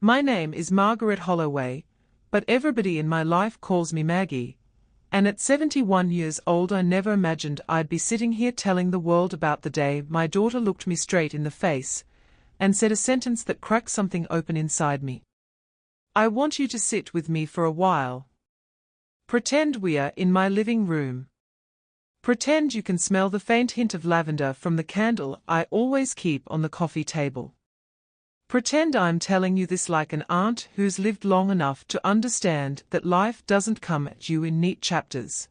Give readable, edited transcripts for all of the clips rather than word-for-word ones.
My name is Margaret Holloway, but everybody in my life calls me Maggie. And at 71 years old I never imagined I'd be sitting here telling the world about the day my daughter looked me straight in the face and said a sentence that cracked something open inside me. I want you to sit with me for a while. Pretend we're in my living room. Pretend you can smell the faint hint of lavender from the candle I always keep on the coffee table. Pretend I'm telling you this like an aunt who's lived long enough to understand that life doesn't come at you in neat chapters.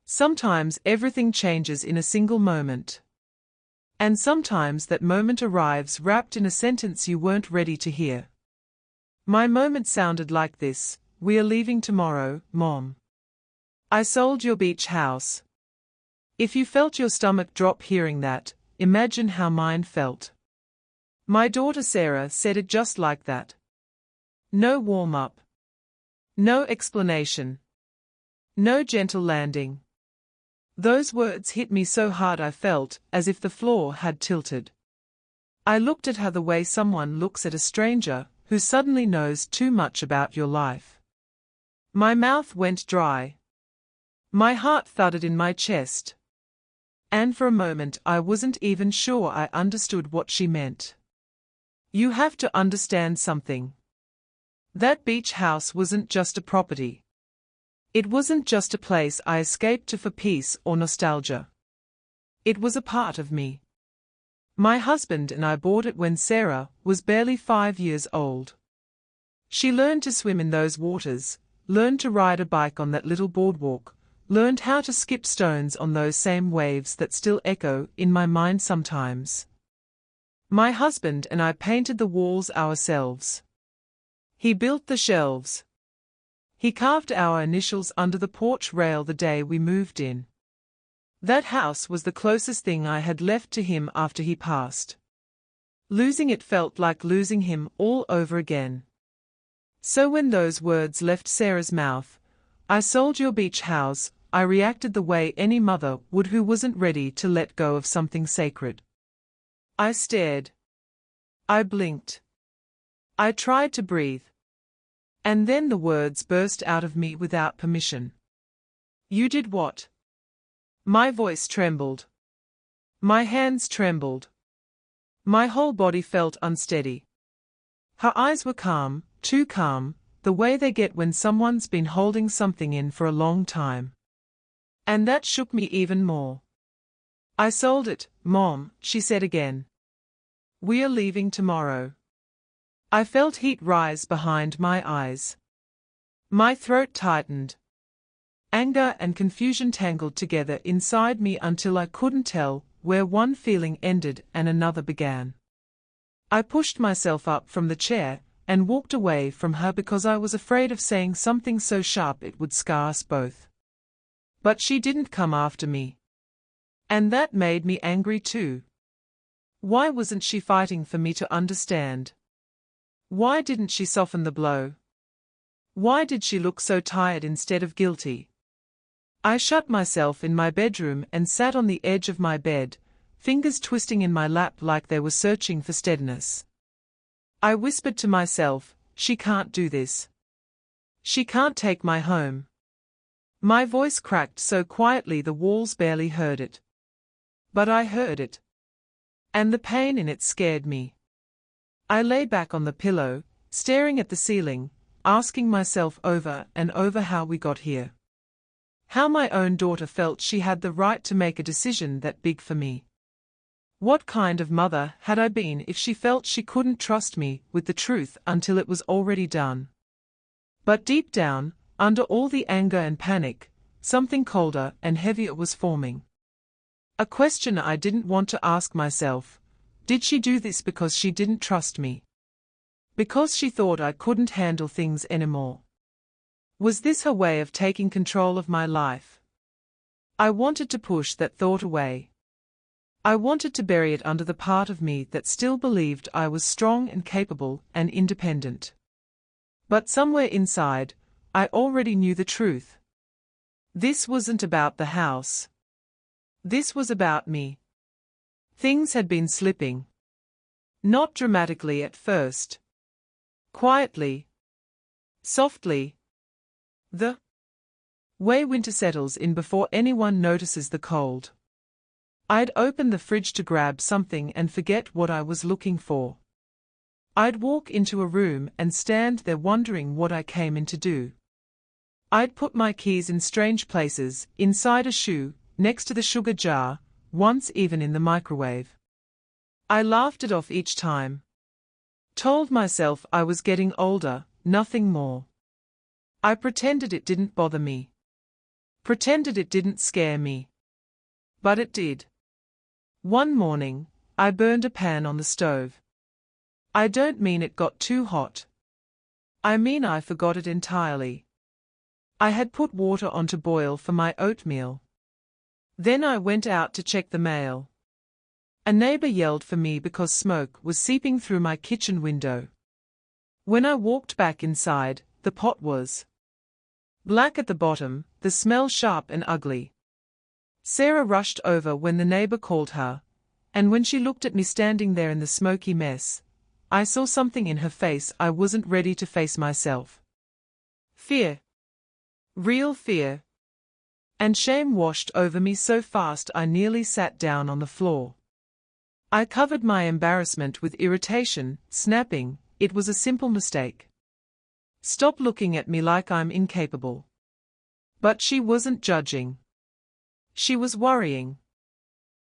Sometimes everything changes in a single moment. And sometimes that moment arrives wrapped in a sentence you weren't ready to hear. My moment sounded like this: "We are leaving tomorrow, Mom. I sold your beach house." If you felt your stomach drop hearing that, imagine how mine felt. My daughter Sarah said it just like that. No warm-up. No explanation. No gentle landing. Those words hit me so hard I felt as if the floor had tilted. I looked at her the way someone looks at a stranger who suddenly knows too much about your life. My mouth went dry. My heart thudded in my chest. And for a moment I wasn't even sure I understood what she meant. You have to understand something. That beach house wasn't just a property. It wasn't just a place I escaped to for peace or nostalgia. It was a part of me. My husband and I bought it when Sarah was barely 5 years old. She learned to swim in those waters, learned to ride a bike on that little boardwalk, learned how to skip stones on those same waves that still echo in my mind sometimes. My husband and I painted the walls ourselves. He built the shelves. He carved our initials under the porch rail the day we moved in. That house was the closest thing I had left to him after he passed. Losing it felt like losing him all over again. So when those words left Sarah's mouth, "I sold your beach house," I reacted the way any mother would who wasn't ready to let go of something sacred. I stared. I blinked. I tried to breathe. And then the words burst out of me without permission. "You did what?" My voice trembled. My hands trembled. My whole body felt unsteady. Her eyes were calm, too calm, the way they get when someone's been holding something in for a long time. And that shook me even more. "I sold it, Mom," she said again. "We are leaving tomorrow." I felt heat rise behind my eyes. My throat tightened. Anger and confusion tangled together inside me until I couldn't tell where one feeling ended and another began. I pushed myself up from the chair and walked away from her because I was afraid of saying something so sharp it would scar us both. But she didn't come after me. And that made me angry too. Why wasn't she fighting for me to understand? Why didn't she soften the blow? Why did she look so tired instead of guilty? I shut myself in my bedroom and sat on the edge of my bed, fingers twisting in my lap like they were searching for steadiness. I whispered to myself, "She can't do this. She can't take my home." My voice cracked so quietly the walls barely heard it. But I heard it. And the pain in it scared me. I lay back on the pillow, staring at the ceiling, asking myself over and over how we got here. How my own daughter felt she had the right to make a decision that big for me. What kind of mother had I been if she felt she couldn't trust me with the truth until it was already done? But deep down, under all the anger and panic, something colder and heavier was forming. A question I didn't want to ask myself: did she do this because she didn't trust me? Because she thought I couldn't handle things anymore? Was this her way of taking control of my life? I wanted to push that thought away. I wanted to bury it under the part of me that still believed I was strong and capable and independent. But somewhere inside, I already knew the truth. This wasn't about the house. This was about me. Things had been slipping. Not dramatically at first. Quietly. Softly. The way winter settles in before anyone notices the cold. I'd open the fridge to grab something and forget what I was looking for. I'd walk into a room and stand there wondering what I came in to do. I'd put my keys in strange places, inside a shoe, next to the sugar jar, once even in the microwave. I laughed it off each time. Told myself I was getting older, nothing more. I pretended it didn't bother me. Pretended it didn't scare me. But it did. One morning, I burned a pan on the stove. I don't mean it got too hot. I mean I forgot it entirely. I had put water on to boil for my oatmeal. Then I went out to check the mail. A neighbor yelled for me because smoke was seeping through my kitchen window. When I walked back inside, the pot was black at the bottom, the smell sharp and ugly. Sarah rushed over when the neighbor called her, and when she looked at me standing there in the smoky mess, I saw something in her face I wasn't ready to face myself. Fear. Real fear. And shame washed over me so fast I nearly sat down on the floor. I covered my embarrassment with irritation, snapping, "It was a simple mistake. Stop looking at me like I'm incapable." But she wasn't judging. She was worrying.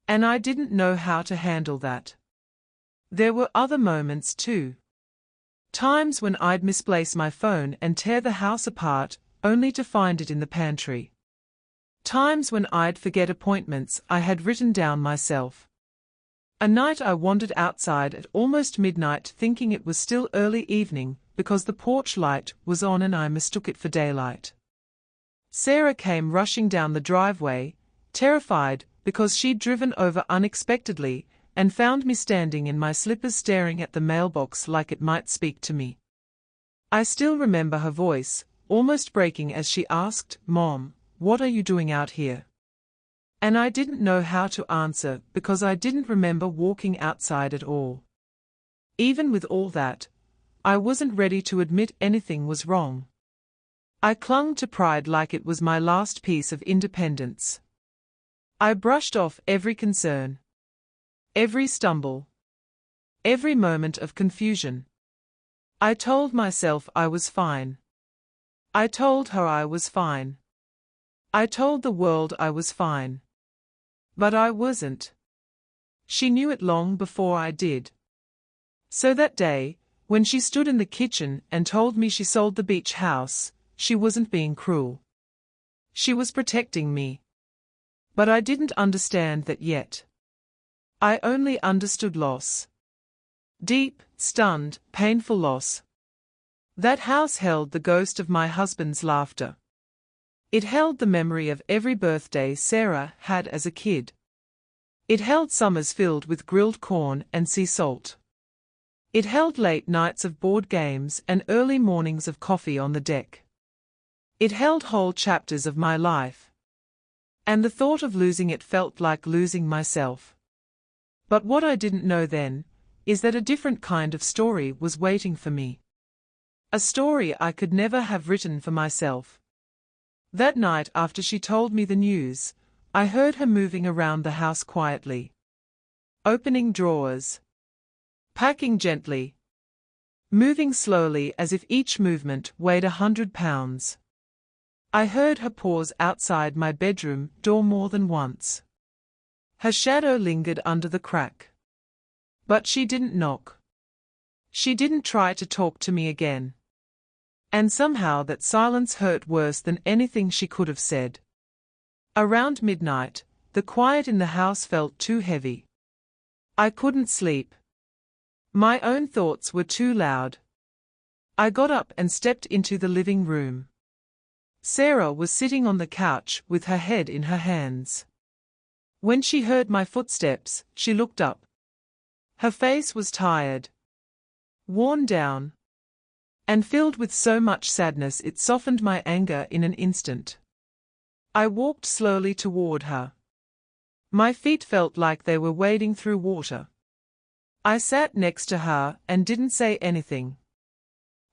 And I didn't know how to handle that. There were other moments too. Times when I'd misplace my phone and tear the house apart, only to find it in the pantry. Times when I'd forget appointments I had written down myself. A night I wandered outside at almost midnight thinking it was still early evening because the porch light was on and I mistook it for daylight. Sarah came rushing down the driveway, terrified because she'd driven over unexpectedly and found me standing in my slippers staring at the mailbox like it might speak to me. I still remember her voice, almost breaking as she asked, "Mom, what are you doing out here?" And I didn't know how to answer because I didn't remember walking outside at all. Even with all that, I wasn't ready to admit anything was wrong. I clung to pride like it was my last piece of independence. I brushed off every concern, every stumble, every moment of confusion. I told myself I was fine. I told her I was fine. I told the world I was fine. But I wasn't. She knew it long before I did. So that day, when she stood in the kitchen and told me she sold the beach house, she wasn't being cruel. She was protecting me. But I didn't understand that yet. I only understood loss. Deep, stunned, painful loss. That house held the ghost of my husband's laughter. It held the memory of every birthday Sarah had as a kid. It held summers filled with grilled corn and sea salt. It held late nights of board games and early mornings of coffee on the deck. It held whole chapters of my life. And the thought of losing it felt like losing myself. But what I didn't know then is that a different kind of story was waiting for me. A story I could never have written for myself. That night after she told me the news, I heard her moving around the house quietly. Opening drawers. Packing gently. Moving slowly as if each movement weighed 100 pounds. I heard her pause outside my bedroom door more than once. Her shadow lingered under the crack. But she didn't knock. She didn't try to talk to me again. And somehow that silence hurt worse than anything she could have said. Around midnight, the quiet in the house felt too heavy. I couldn't sleep. My own thoughts were too loud. I got up and stepped into the living room. Sarah was sitting on the couch with her head in her hands. When she heard my footsteps, she looked up. Her face was tired, worn down, and filled with so much sadness it softened my anger in an instant. I walked slowly toward her. My feet felt like they were wading through water. I sat next to her and didn't say anything.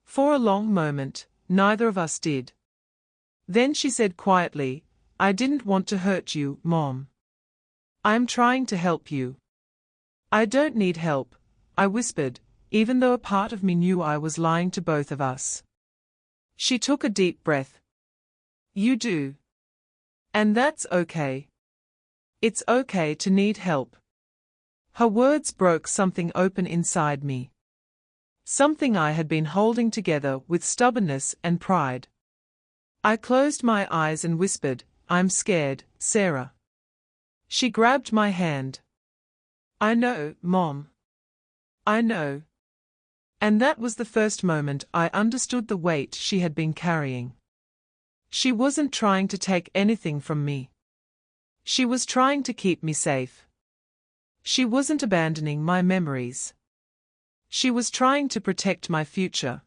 For a long moment, neither of us did. Then she said quietly, "I didn't want to hurt you, Mom. I'm trying to help you." "I don't need help," I whispered, even though a part of me knew I was lying to both of us. She took a deep breath. "You do. And that's okay. It's okay to need help." Her words broke something open inside me. Something I had been holding together with stubbornness and pride. I closed my eyes and whispered, "I'm scared, Sarah." She grabbed my hand. "I know, Mom. I know." And that was the first moment I understood the weight she had been carrying. She wasn't trying to take anything from me. She was trying to keep me safe. She wasn't abandoning my memories. She was trying to protect my future.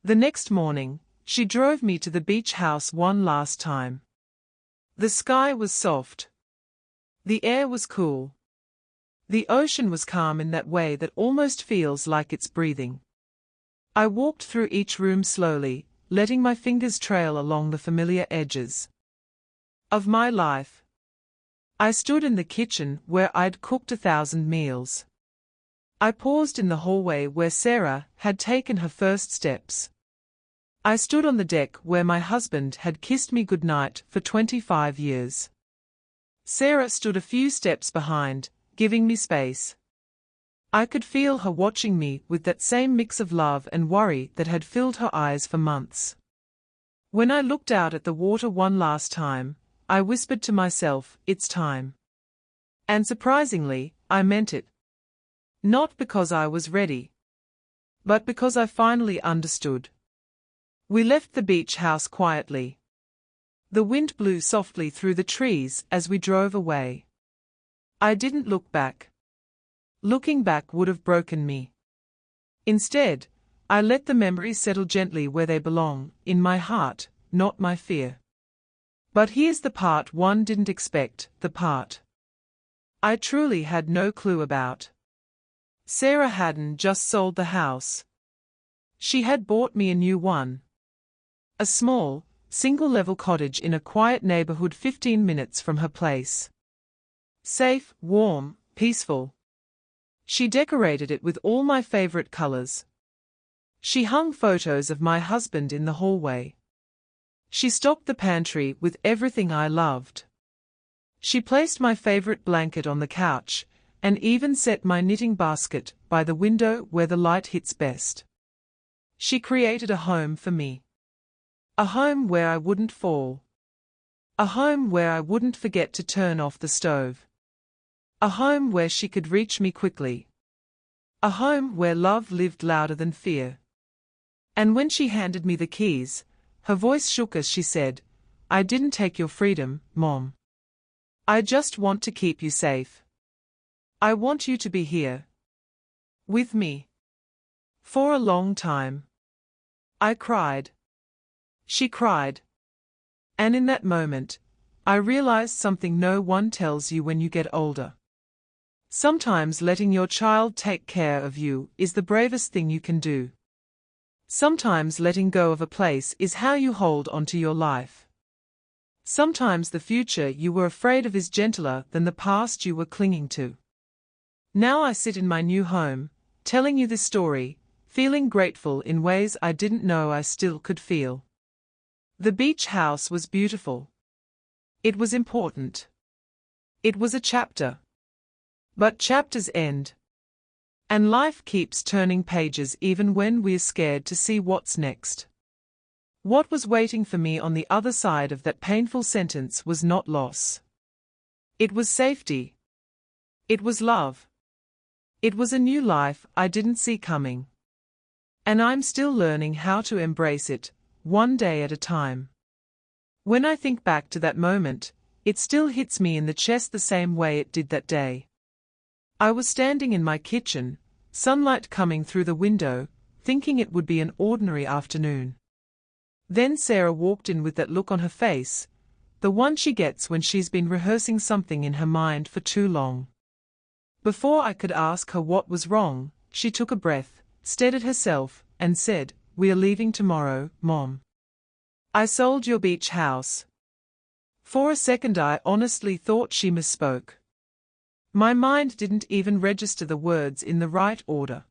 The next morning, she drove me to the beach house one last time. The sky was soft. The air was cool. The ocean was calm in that way that almost feels like it's breathing. I walked through each room slowly, letting my fingers trail along the familiar edges of my life. I stood in the kitchen where I'd cooked 1,000 meals. I paused in the hallway where Sarah had taken her first steps. I stood on the deck where my husband had kissed me goodnight for 25 years. Sarah stood a few steps behind, giving me space. I could feel her watching me with that same mix of love and worry that had filled her eyes for months. When I looked out at the water one last time, I whispered to myself, "It's time." And surprisingly, I meant it. Not because I was ready, but because I finally understood. We left the beach house quietly. The wind blew softly through the trees as we drove away. I didn't look back. Looking back would have broken me. Instead, I let the memories settle gently where they belong, in my heart, not my fear. But here's the part one didn't expect, the part I truly had no clue about. Sarah hadn't just sold the house. She had bought me a new one. A small, single-level cottage in a quiet neighborhood 15 minutes from her place. Safe, warm, peaceful. She decorated it with all my favorite colors. She hung photos of my husband in the hallway. She stocked the pantry with everything I loved. She placed my favorite blanket on the couch, and even set my knitting basket by the window where the light hits best. She created a home for me. A home where I wouldn't fall. A home where I wouldn't forget to turn off the stove. A home where she could reach me quickly. A home where love lived louder than fear. And when she handed me the keys, her voice shook as she said, "I didn't take your freedom, Mom. I just want to keep you safe. I want you to be here. With me. For a long time." I cried. She cried. And in that moment, I realized something no one tells you when you get older. Sometimes letting your child take care of you is the bravest thing you can do. Sometimes letting go of a place is how you hold onto your life. Sometimes the future you were afraid of is gentler than the past you were clinging to. Now I sit in my new home, telling you this story, feeling grateful in ways I didn't know I still could feel. The beach house was beautiful. It was important. It was a chapter. But chapters end. And life keeps turning pages even when we're scared to see what's next. What was waiting for me on the other side of that painful sentence was not loss. It was safety. It was love. It was a new life I didn't see coming. And I'm still learning how to embrace it, one day at a time. When I think back to that moment, it still hits me in the chest the same way it did that day. I was standing in my kitchen, sunlight coming through the window, thinking it would be an ordinary afternoon. Then Sarah walked in with that look on her face, the one she gets when she's been rehearsing something in her mind for too long. Before I could ask her what was wrong, she took a breath, stared at herself, and said, we are leaving tomorrow, Mom. I sold your beach house. For a second I honestly thought she misspoke. My mind didn't even register the words in the right order.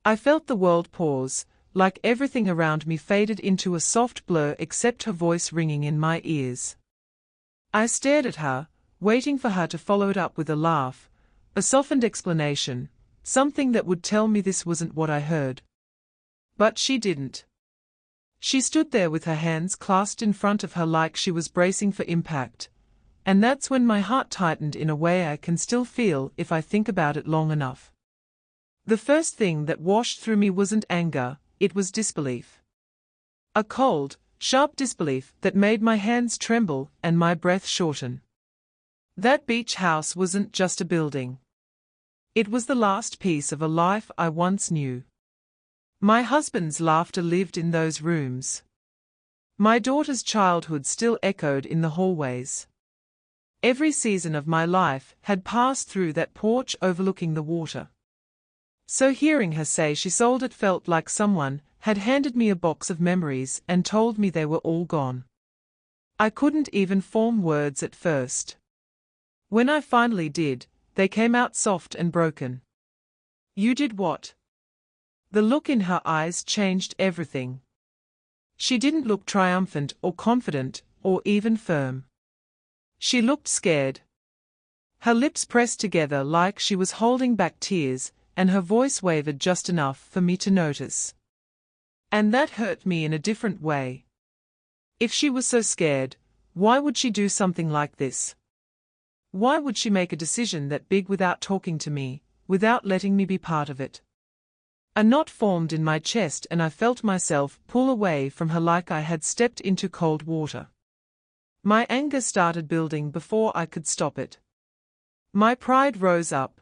I felt the world pause, like everything around me faded into a soft blur except her voice ringing in my ears. I stared at her, waiting for her to follow it up with a laugh, a softened explanation, something that would tell me this wasn't what I heard. But she didn't. She stood there with her hands clasped in front of her like she was bracing for impact. And that's when my heart tightened in a way I can still feel if I think about it long enough. The first thing that washed through me wasn't anger, it was disbelief. A cold, sharp disbelief that made my hands tremble and my breath shorten. That beach house wasn't just a building. It was the last piece of a life I once knew. My husband's laughter lived in those rooms. My daughter's childhood still echoed in the hallways. Every season of my life had passed through that porch overlooking the water. So hearing her say she sold it felt like someone had handed me a box of memories and told me they were all gone. I couldn't even form words at first. When I finally did, they came out soft and broken. You did what? The look in her eyes changed everything. She didn't look triumphant or confident or even firm. She looked scared. Her lips pressed together like she was holding back tears, and her voice wavered just enough for me to notice. And that hurt me in a different way. If she was so scared, why would she do something like this? Why would she make a decision that big without talking to me, without letting me be part of it? A knot formed in my chest and I felt myself pull away from her like I had stepped into cold water. My anger started building before I could stop it. My pride rose up.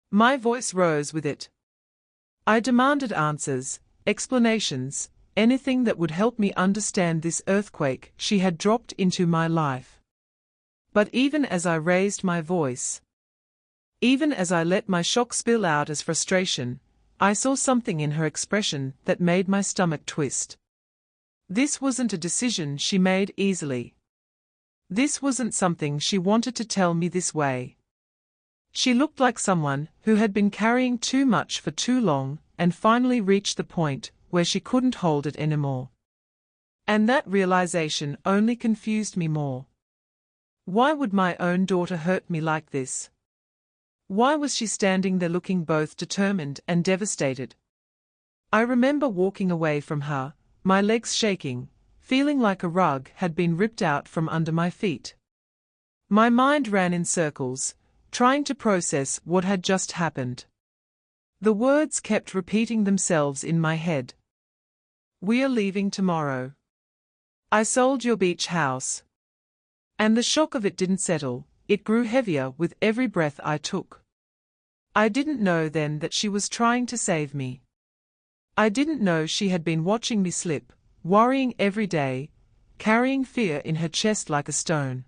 My voice rose with it. I demanded answers, explanations, anything that would help me understand this earthquake she had dropped into my life. But even as I raised my voice, even as I let my shock spill out as frustration, I saw something in her expression that made my stomach twist. This wasn't a decision she made easily. This wasn't something she wanted to tell me this way. She looked like someone who had been carrying too much for too long and finally reached the point where she couldn't hold it anymore. And that realization only confused me more. Why would my own daughter hurt me like this? Why was she standing there looking both determined and devastated? I remember walking away from her, my legs shaking, feeling like a rug had been ripped out from under my feet. My mind ran in circles, trying to process what had just happened. The words kept repeating themselves in my head. We are leaving tomorrow. I sold your beach house. And the shock of it didn't settle, it grew heavier with every breath I took. I didn't know then that she was trying to save me. I didn't know she had been watching me slip, worrying every day, carrying fear in her chest like a stone.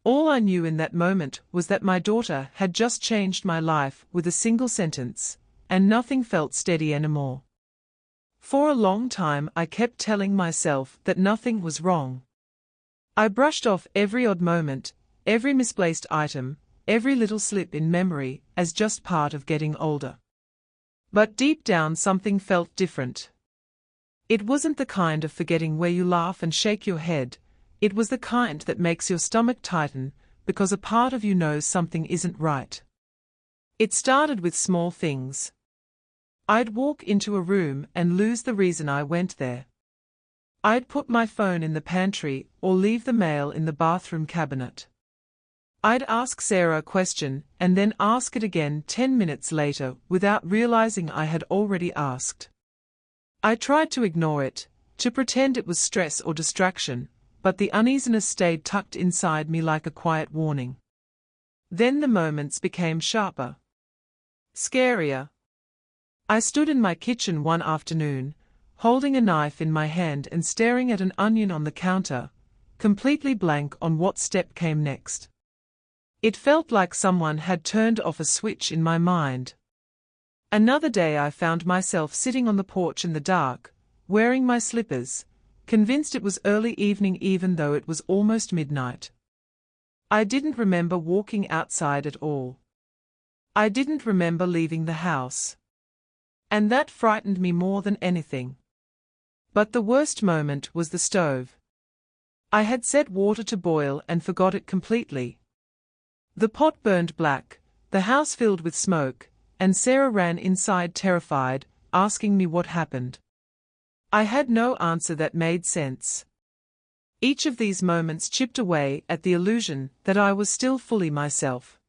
All I knew in that moment was that my daughter had just changed my life with a single sentence, and nothing felt steady anymore. For a long time I kept telling myself that nothing was wrong. I brushed off every odd moment, every misplaced item, every little slip in memory as just part of getting older. But deep down something felt different. It wasn't the kind of forgetting where you laugh and shake your head, it was the kind that makes your stomach tighten because a part of you knows something isn't right. It started with small things. I'd walk into a room and lose the reason I went there. I'd put my phone in the pantry or leave the mail in the bathroom cabinet. I'd ask Sarah a question and then ask it again 10 minutes later without realizing I had already asked. I tried to ignore it, to pretend it was stress or distraction, but the uneasiness stayed tucked inside me like a quiet warning. Then the moments became sharper. Scarier. I stood in my kitchen one afternoon, holding a knife in my hand and staring at an onion on the counter, completely blank on what step came next. It felt like someone had turned off a switch in my mind. Another day I found myself sitting on the porch in the dark, wearing my slippers, convinced it was early evening even though it was almost midnight. I didn't remember walking outside at all. I didn't remember leaving the house. And that frightened me more than anything. But the worst moment was the stove. I had set water to boil and forgot it completely. The pot burned black, the house filled with smoke, and Sarah ran inside terrified, asking me what happened. I had no answer that made sense. Each of these moments chipped away at the illusion that I was still fully myself.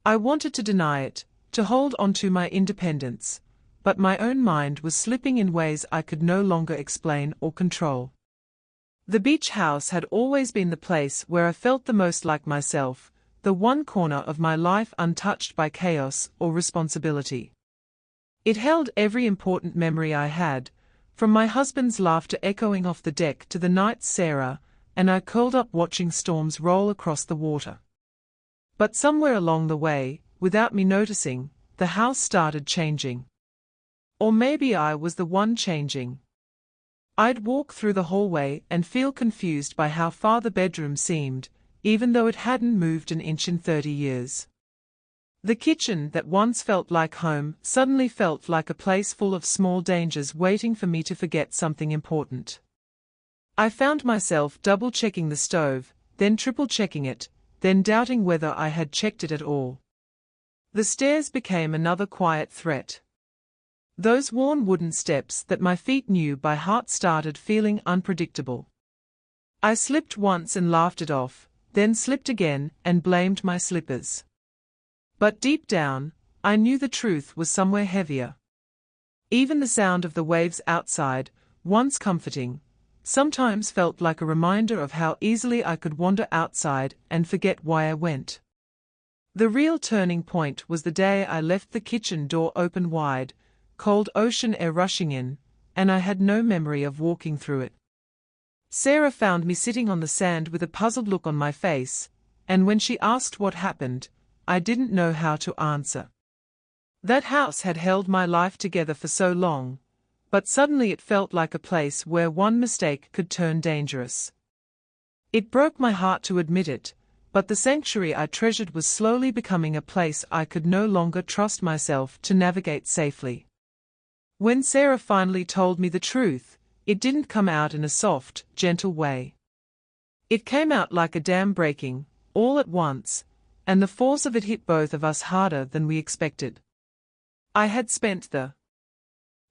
I wanted to deny it, to hold on to my independence, but my own mind was slipping in ways I could no longer explain or control. The beach house had always been the place where I felt the most like myself, the one corner of my life untouched by chaos or responsibility. It held every important memory I had, from my husband's laughter echoing off the deck to the nights Sarah and I curled up watching storms roll across the water. But somewhere along the way, without me noticing, the house started changing. Or maybe I was the one changing. I'd walk through the hallway and feel confused by how far the bedroom seemed, even though it hadn't moved an inch in 30 years. The kitchen that once felt like home suddenly felt like a place full of small dangers waiting for me to forget something important. I found myself double-checking the stove, then triple-checking it, then doubting whether I had checked it at all. The stairs became another quiet threat. Those worn wooden steps that my feet knew by heart started feeling unpredictable. I slipped once and laughed it off, then slipped again and blamed my slippers. But deep down, I knew the truth was somewhere heavier. Even the sound of the waves outside, once comforting, sometimes felt like a reminder of how easily I could wander outside and forget why I went. The real turning point was the day I left the kitchen door open wide, cold ocean air rushing in, and I had no memory of walking through it. Sarah found me sitting on the sand with a puzzled look on my face, and when she asked what happened, I didn't know how to answer. That house had held my life together for so long, but suddenly it felt like a place where one mistake could turn dangerous. It broke my heart to admit it, but the sanctuary I treasured was slowly becoming a place I could no longer trust myself to navigate safely. When Sarah finally told me the truth, it didn't come out in a soft, gentle way. It came out like a dam breaking, all at once, and the force of it hit both of us harder than we expected. I had spent the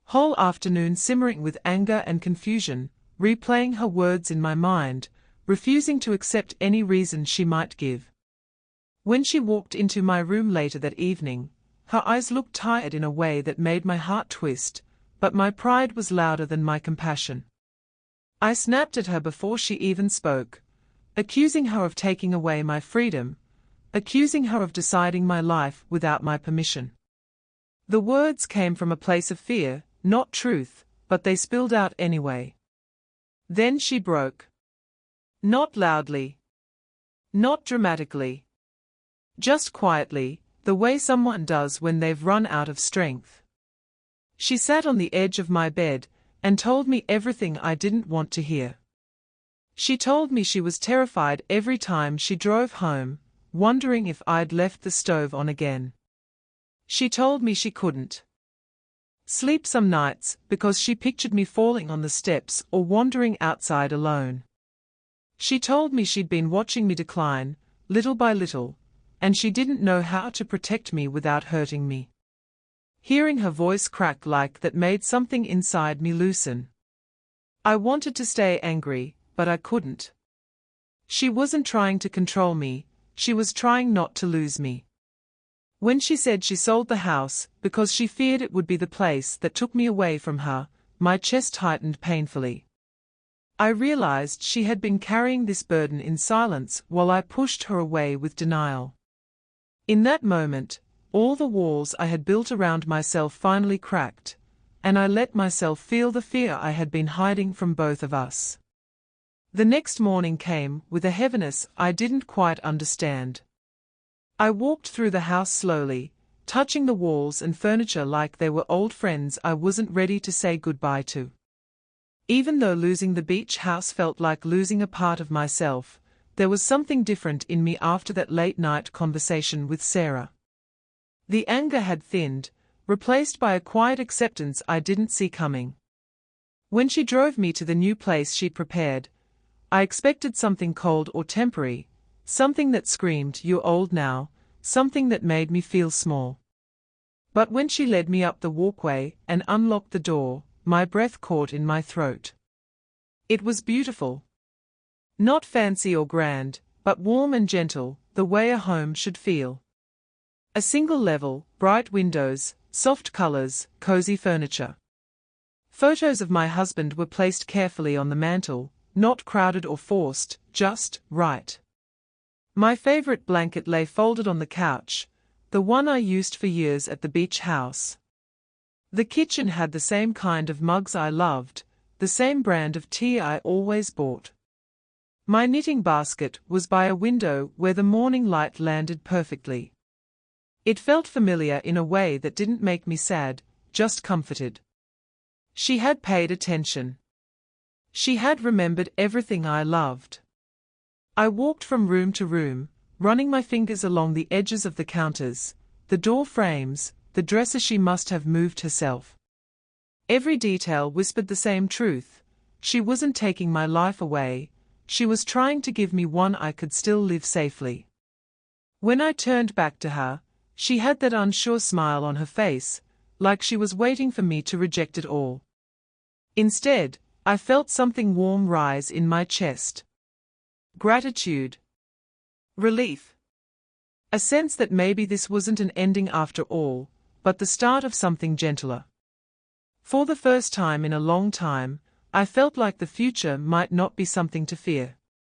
whole afternoon simmering with anger and confusion, replaying her words in my mind, refusing to accept any reason she might give. When she walked into my room later that evening, her eyes looked tired in a way that made my heart twist, but my pride was louder than my compassion. I snapped at her before she even spoke, accusing her of taking away my freedom, accusing her of deciding my life without my permission. The words came from a place of fear, not truth, but they spilled out anyway. Then she broke. Not loudly. Not dramatically. Just quietly, the way someone does when they've run out of strength. She sat on the edge of my bed and told me everything I didn't want to hear. She told me she was terrified every time she drove home, wondering if I'd left the stove on again. She told me she couldn't sleep some nights because she pictured me falling on the steps or wandering outside alone. She told me she'd been watching me decline, little by little, and she didn't know how to protect me without hurting me. Hearing her voice crack like that made something inside me loosen. I wanted to stay angry, but I couldn't. She wasn't trying to control me, she was trying not to lose me. When she said she sold the house because she feared it would be the place that took me away from her, my chest tightened painfully. I realized she had been carrying this burden in silence while I pushed her away with denial. In that moment, all the walls I had built around myself finally cracked, and I let myself feel the fear I had been hiding from both of us. The next morning came with a heaviness I didn't quite understand. I walked through the house slowly, touching the walls and furniture like they were old friends I wasn't ready to say goodbye to. Even though losing the beach house felt like losing a part of myself, there was something different in me after that late-night conversation with Sarah. The anger had thinned, replaced by a quiet acceptance I didn't see coming. When she drove me to the new place she'd prepared, I expected something cold or temporary, something that screamed, "You're old now," something that made me feel small. But when she led me up the walkway and unlocked the door, my breath caught in my throat. It was beautiful. Not fancy or grand, but warm and gentle, the way a home should feel. A single level, bright windows, soft colors, cozy furniture. Photos of my husband were placed carefully on the mantel, not crowded or forced, just right. My favorite blanket lay folded on the couch, the one I used for years at the beach house. The kitchen had the same kind of mugs I loved, the same brand of tea I always bought. My knitting basket was by a window where the morning light landed perfectly. It felt familiar in a way that didn't make me sad, just comforted. She had paid attention. She had remembered everything I loved. I walked from room to room, running my fingers along the edges of the counters, the door frames, the dresser she must have moved herself. Every detail whispered the same truth. She wasn't taking my life away, she was trying to give me one I could still live safely. When I turned back to her, she had that unsure smile on her face, like she was waiting for me to reject it all. Instead, I felt something warm rise in my chest. Gratitude. Relief. A sense that maybe this wasn't an ending after all, but the start of something gentler. For the first time in a long time, I felt like the future might not be something to fear.